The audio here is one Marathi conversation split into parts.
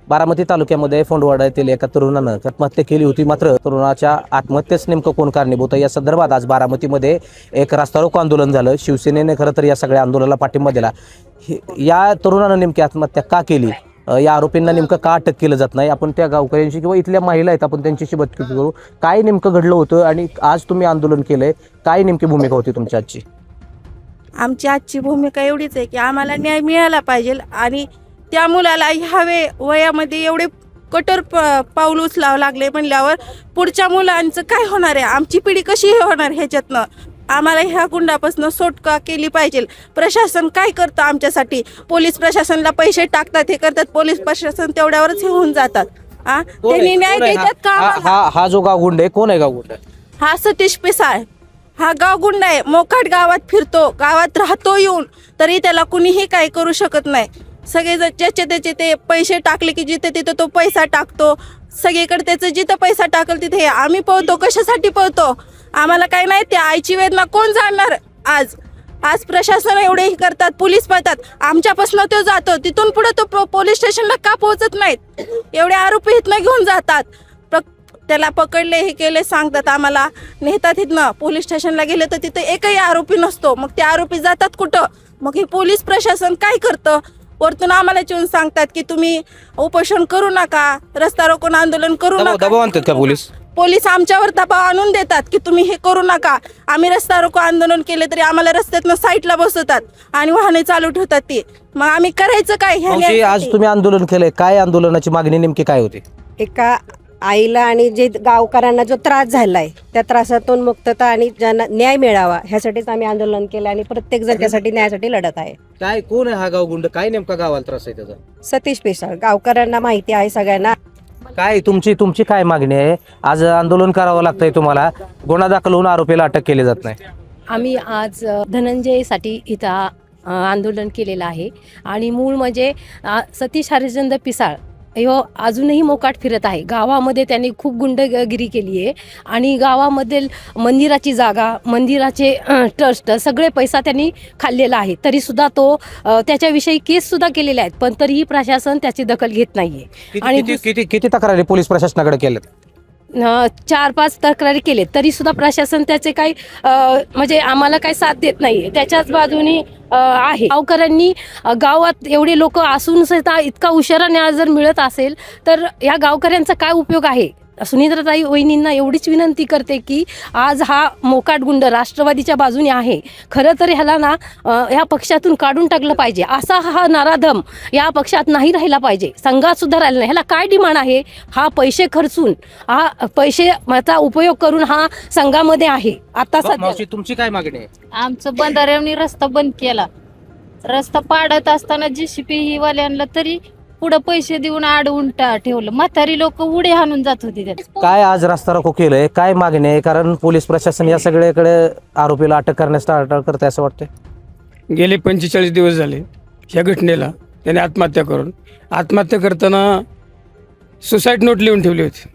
बारामती तालुक्यामध्ये फोंडवाडा येथील एका तरुणानं आत्महत्या केली होती। मात्र तरुणाच्या आत्महत्येस नेमकं कोण कारणीभूत आहे या संदर्भात आज बारामतीमध्ये एक रास्ता रोको आंदोलन झालं। शिवसेनेने खरं तर या सगळ्या आंदोलनाला पाठिंबा दिला। या तरुणानं नेमकी आत्महत्या का केली, या आरोपींना नेमकं का अटक केलं जात नाही, आपण त्या गावकऱ्यांशी किंवा इथल्या महिला आहेत आपण त्यांच्याशी बातचीत करू। काय नेमकं घडलं होतं आणि आज तुम्ही आंदोलन केलंय, काय नेमकी भूमिका होती तुमची आजची? आमची आजची भूमिका एवढीच आहे की आम्हाला न्याय मिळाला पाहिजे आणि त्या मुलाला ह्या वयामध्ये एवढे कठोर पाऊल उचलावं लागले म्हणल्यावर पुढच्या मुलांचं काय होणार आहे, आमची पिढी कशी होणार ह्याच्यातनं। आम्हाला ह्या गुंडापासून सुटका केली पाहिजे। प्रशासन काय करतं आमच्यासाठी? पोलीस प्रशासनला पैसे टाकतात, हे करतात, पोलीस प्रशासन तेवढ्यावरच हे होऊन जातात। त्यांनी न्याय देतात का? हा जो गावगुंड आहे कोण आहे? गावगुंड हा सतीश पिसाळ, हा गावगुंड आहे। मोकाट गावात फिरतो, गावात राहतो येऊन, तरी त्याला कुणीही काही करू शकत नाही। सगळेजण ज्याचे त्याचे ते पैसे टाकले की जिथे तिथे तो पैसा टाकतो, सगळीकडे त्याचं जिथं पैसा टाकल तिथे आम्ही पळतो। कशासाठी पळतो? आम्हाला काय नाही, त्या आईची वेदना कोण जाणणार? आज प्रशासन एवढेही करतात, पोलीस पळतात, आमच्यापासून तो जातो, तिथून पुढे तो पोलीस स्टेशनला का पोहोचत नाहीत? एवढे आरोपी इथनं घेऊन जातात, त्याला पकडले, हे केले सांगतात, आम्हाला नेतात इथनं। पोलीस स्टेशनला गेले तर तिथे एकही आरोपी नसतो, मग ते आरोपी जातात कुठं? मग हे पोलीस प्रशासन काय करतं? वरतून आम्हाला येऊन सांगतात की तुम्ही उपोषण करू नका, रस्ता रोको आंदोलन करू नका। दबाव आणतात का पोलीस आमच्यावर दबाव आणून देतात की तुम्ही हे करू नका। आम्ही रस्ता रोको आंदोलन केले तरी आम्हाला रस्त्यातनं साईडला बसवतात आणि वाहने चालू ठेवतात ते। मग आम्ही करायचं काय? आज तुम्ही आंदोलन केलंय, काय आंदोलनाची मागणी नेमकी काय होती? एका आईला आणि जे गावकऱ्यांना जो त्रास झालाय त्या त्रासातून मुक्तता आणि ज्यांना न्याय मिळावा ह्यासाठीच आम्ही आंदोलन केलं आणि प्रत्येक जण त्यासाठी न्यायासाठी लढत आहे। काय कोण आहे हा गावगुंड? काय नेमका गावाला त्रास आहे त्याचा? सतीश पिसाळ, गावकऱ्यांना माहिती आहे सगळ्यांना। काय तुमची काय मागणी आहे? आज आंदोलन करावं लागतंय तुम्हाला, गुन्हा दाखल होऊन आरोपीला अटक केली जात नाही। आम्ही आज धनंजयसाठी इथं आंदोलन केलेलं आहे आणि मूळ म्हणजे सतीश हरिश्चंद्र पिसाळ ह्यो अजूनही मोकाट फिरत आहे। गावामध्ये त्यांनी खूप गुंडगिरी केली आहे आणि गावामध्ये मंदिराची जागा, मंदिराचे ट्रस्ट सगळे पैसा त्यांनी खाल्लेला आहे। तरीसुद्धा तो त्याच्याविषयी केससुद्धा केलेले आहेत, पण तरीही प्रशासन त्याची दखल घेत नाही आहे। आणि किती तक्रारी पोलीस प्रशासनाकडे केल्यात? 4-5 तक्रारी केले तरी सुद्धा प्रशासन त्याचे काही म्हणजे आम्हाला काही साथ देत नाही, त्याच्याच बाजूनी आहे। गावकऱ्यांनी गावात एवढे लोक असून सुद्धा इतका उशिरा न्याय जर मिळत असेल तर या गावकऱ्यांचा काय उपयोग आहे? सुनीत्राताई वहिनींना एवढीच विनंती करते की आज हा मोकाट गुंड राष्ट्रवादीच्या बाजूने आहे, खरं तर ह्याला ना ह्या पक्षातून काढून टाकलं पाहिजे। असा हा नराधम या पक्षात नाही राहिला पाहिजे, संघात सुद्धा राहिला नाही। ह्याला काय डिमांड आहे? हा पैसे खर्चून, हा पैशाचा उपयोग करून हा संघामध्ये आहे। आता सध्या तुमची काय मागणी आहे? आमचं बंधाऱ्याने रस्ता बंद केला, रस्ता पाडत असताना JCP ही वाल्यांना तरी पुढे पैसे देऊन अडवून ठेवलं। म्हातारी लोक उडे हाणून जात होती त्यात। काय आज रस्ता रोको केलंय, काय मागणी आहे? कारण पोलीस प्रशासन या सगळ्याकडे आरोपीला अटक करण्यास टाळाटाळ करते असं वाटतंय। गेले 45 दिवस झाले ह्या घटनेला त्याने आत्महत्या करताना सुसाईड नोट लिहून ठेवली होती।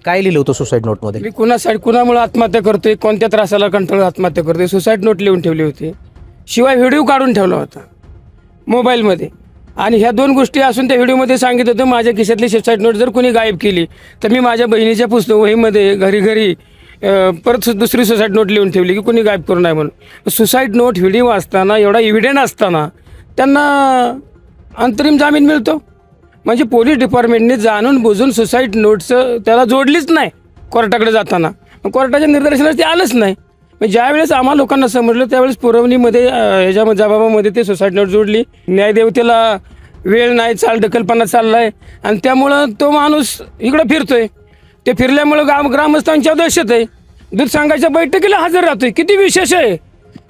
काय लिहिलं होतं सुसाईड नोट मध्ये? मी कुणामुळे आत्महत्या करतोय, कोणत्या त्रासाला कंटाळून आत्महत्या करतोय, सुसाईड नोट लिहून ठेवली होती। शिवाय व्हिडिओ काढून ठेवला होता मोबाईलमध्ये। आणि ह्या 2 गोष्टी असून त्या व्हिडिओमध्ये सांगितलं होतं माझ्या खिशातली सुसाईड नोट जर कोणी गायब केली तर मी माझ्या बहिणीच्या पुस्तक वहीमध्ये घरी परत दुसरी सुसाईड नोट लिहून ठेवली की कोणी गायब करू नये म्हणून। सुसाईड नोट व्हिडिओ असताना, एवढा इव्हिडन्स असताना त्यांना अंतरिम जामीन मिळतो? म्हणजे पोलीस डिपार्टमेंटने जाणून बुजून सुसाईड नोटचं त्याला जोडलीच नाही कोर्टाकडे जाताना, कोर्टाच्या निर्देशनास ते आलंच नाही। ज्या वेळेस आम्हा लोकांना समजलं त्यावेळेस पुरवणीमध्ये ह्याच्यामध्ये जबाबामध्ये ते सुसाईड नोट जोडली। न्यायदेवतेला वेळ नाही, चालढकलपणा चाललाय आणि त्यामुळं तो माणूस इकडं फिरतोय। ते फिरल्यामुळं ग्रामस्थांच्या दहशत आहे। दूध संघाच्या बैठकीला हजर राहतोय, किती विशेष आहे।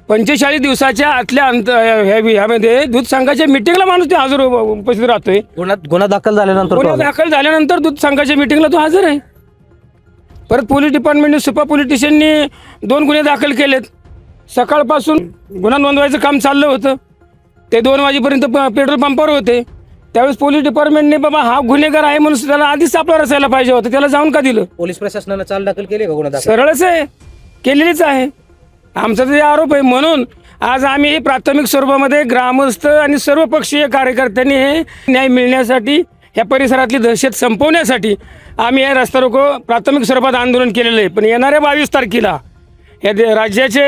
45 दिवसाच्या आतल्या ह्यामध्ये दूध संघाच्या मिटिंगला माणूस ते हजर उपस्थित राहतोय। गुन्हा दाखल झाल्यानंतर दूध संघाच्या मिटिंगला तो हजर आहे। परत पोलीस डिपार्टमेंटने सुपा पोलीस स्टेशनने 2 गुन्हे दाखल केलेत। सकाळपासून गुन्हा नोंदवायचं काम चाललं होतं, ते 2 वाजेपर्यंत पेट्रोल पंपावर होते। त्यावेळेस पोलीस डिपार्टमेंटने बाबा हा गुन्हेगार आहे म्हणून त्याला आधीच सापळा रचायला पाहिजे होतं, त्याला जाऊन का दिलं? पोलीस प्रशासनाने चाल दाखल केली का? गुन्हा दाखल सरळच आहे, केलेलीच आहे। आमचा तर आरोप आहे। म्हणून आज आम्ही प्राथमिक स्वरूपामध्ये ग्रामस्थ आणि सर्व पक्षीय कार्यकर्त्यांनी हे न्याय मिळण्यासाठी ह्या परिसरातली दहशत संपवण्यासाठी आम्ही हे रस्ता रोको प्राथमिक स्वरूपात आंदोलन केलेलं आहे. पण येणाऱ्या 22 तारखेला या राज्याचे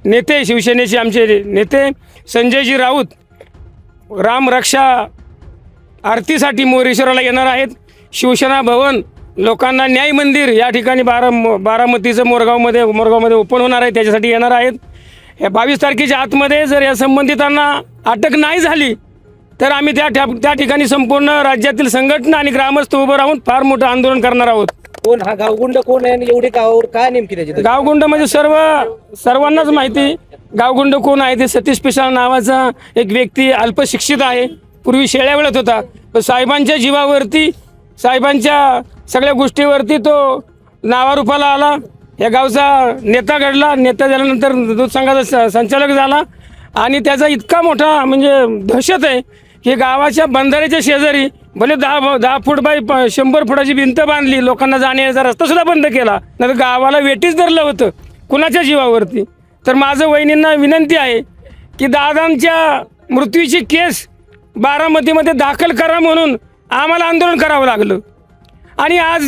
नेते, शिवसेनेचे आमचे नेते संजयजी राऊत राम रक्षा आरतीसाठी मोरेश्वराला येणार आहेत. शिवसेना भवन, लोकांना न्याय मंदिर या ठिकाणी बारामतीचं मोरगावमध्ये ओपन होणार आहे, त्याच्यासाठी येणार आहेत. या 22 तारखेच्या आतमध्ये जर या संबंधितांना अटक नाही झाली तर आम्ही त्या ठिकाणी संपूर्ण राज्यातील संघटना आणि ग्रामस्थ उभं राहून फार मोठं आंदोलन करणार आहोत. कोण हा गावगुंड कोण आहे आणि एवढी गावावर काय नेमकी त्याची गावगुंड म्हणजे सर्वांनाच माहिती गावगुंड कोण आहे. ते सतीश पिसाळ नावाचा एक व्यक्ती अल्पशिक्षित आहे, पूर्वी शेळ्या वेळत होता. पण साहेबांच्या जीवावरती, साहेबांच्या सगळ्या गोष्टीवरती तो नावारूपाला आला. या गावचा नेता घडला. नेता झाल्यानंतर दूध संघाचा संचालक झाला आणि त्याचा इतका मोठा म्हणजे दहशत आहे की गावाच्या बंधाऱ्याच्या शेजारी भले 10 फूट बाय 100 फुटाची भिंत बांधली, लोकांना जाण्याचा रस्ता सुद्धा बंद केला, नाही गावाला वेटीच धरलं होतं कुणाच्या जीवावरती. तर माझं वहिनींना विनंती आहे की दादांच्या मृत्यूची केस बारामतीमध्ये दाखल करा म्हणून आम्हाला आंदोलन करावं लागलं. आणि आज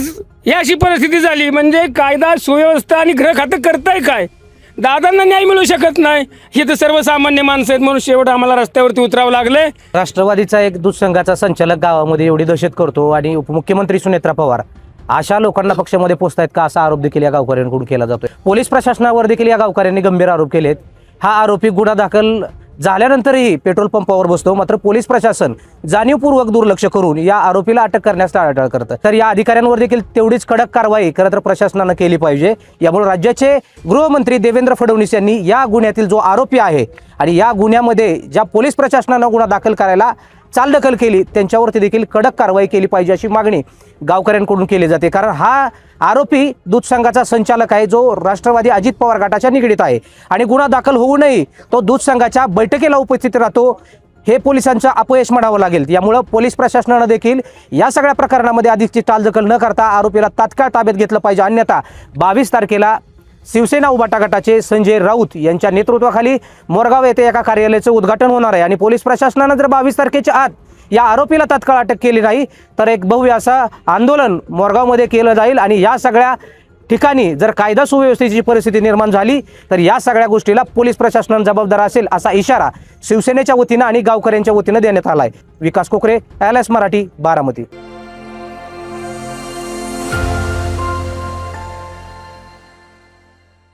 ही अशी परिस्थिती झाली म्हणजे कायदा सुव्यवस्था आणि गृह खातं करताय काय? दादांना न्याय मिळू शकत नाही. हे तर सर्वसामान्य माणसं आहेत म्हणून शेवट आम्हाला रस्त्यावरती उतरावं लागले. राष्ट्रवादीचा एक दूध संघाचा संचालक गावामध्ये एवढी दहशत करतो आणि उपमुख्यमंत्री सुनेत्रा पवार अशा लोकांना पक्षामध्ये पोचतायत का, असा आरोप देखील या गावकऱ्यांकडून केला जातोय. पोलीस प्रशासनावर देखील या गावकऱ्यांनी गंभीर आरोप केलेत. हा आरोपी गुन्हा दाखल झाल्यानंतरही पेट्रोल पंपावर बसतो, मात्र पोलीस प्रशासन जाणीवपूर्वक दुर्लक्ष करून या आरोपीला अटक करण्यास टाळाटाळ करतं. तर या अधिकाऱ्यांवर देखील तेवढीच कडक कारवाई खरं तर प्रशासनानं केली पाहिजे. यामुळे राज्याचे गृहमंत्री देवेंद्र फडणवीस यांनी या गुन्ह्यातील जो आरोपी आहे आणि या गुन्ह्यामध्ये ज्या पोलीस प्रशासनानं गुन्हा दाखल करायला चालढकल केली त्यांच्यावरती देखील कडक कारवाई केली पाहिजे अशी मागणी गावकऱ्यांकडून केली जाते. कारण हा आरोपी दूध संघाचा संचालक आहे जो राष्ट्रवादी अजित पवार गटाच्या निगडीत आहे आणि गुन्हा दाखल होऊ नये तो दूध संघाच्या बैठकीला उपस्थित राहतो. हे पोलिसांचं अपयश म्हणावं लागेल. यामुळं पोलीस प्रशासनानं देखील या सगळ्या प्रकरणामध्ये अधिकची चालढकल न करता आरोपीला तात्काळ ताब्यात घेतलं पाहिजे. अन्यथा 22 तारखेला शिवसेना उभाटा गटाचे संजय राऊत यांच्या नेतृत्वाखाली मोरगाव येथे एका कार्यालयाचं उद्घाटन होणार आहे आणि पोलीस प्रशासनानं जर 22 तारखेच्या आत या आरोपीला तात्काळ अटक केली नाही तर एक भव्य असं आंदोलन मोरगावमध्ये केलं जाईल. आणि या सगळ्या ठिकाणी जर कायदा सुव्यवस्थेची परिस्थिती निर्माण झाली तर या सगळ्या गोष्टीला पोलीस प्रशासन जबाबदार असेल असा इशारा शिवसेनेच्या वतीनं आणि गावकऱ्यांच्या वतीनं देण्यात आला आहे. विकास कोकरे, LS मराठी, बारामती.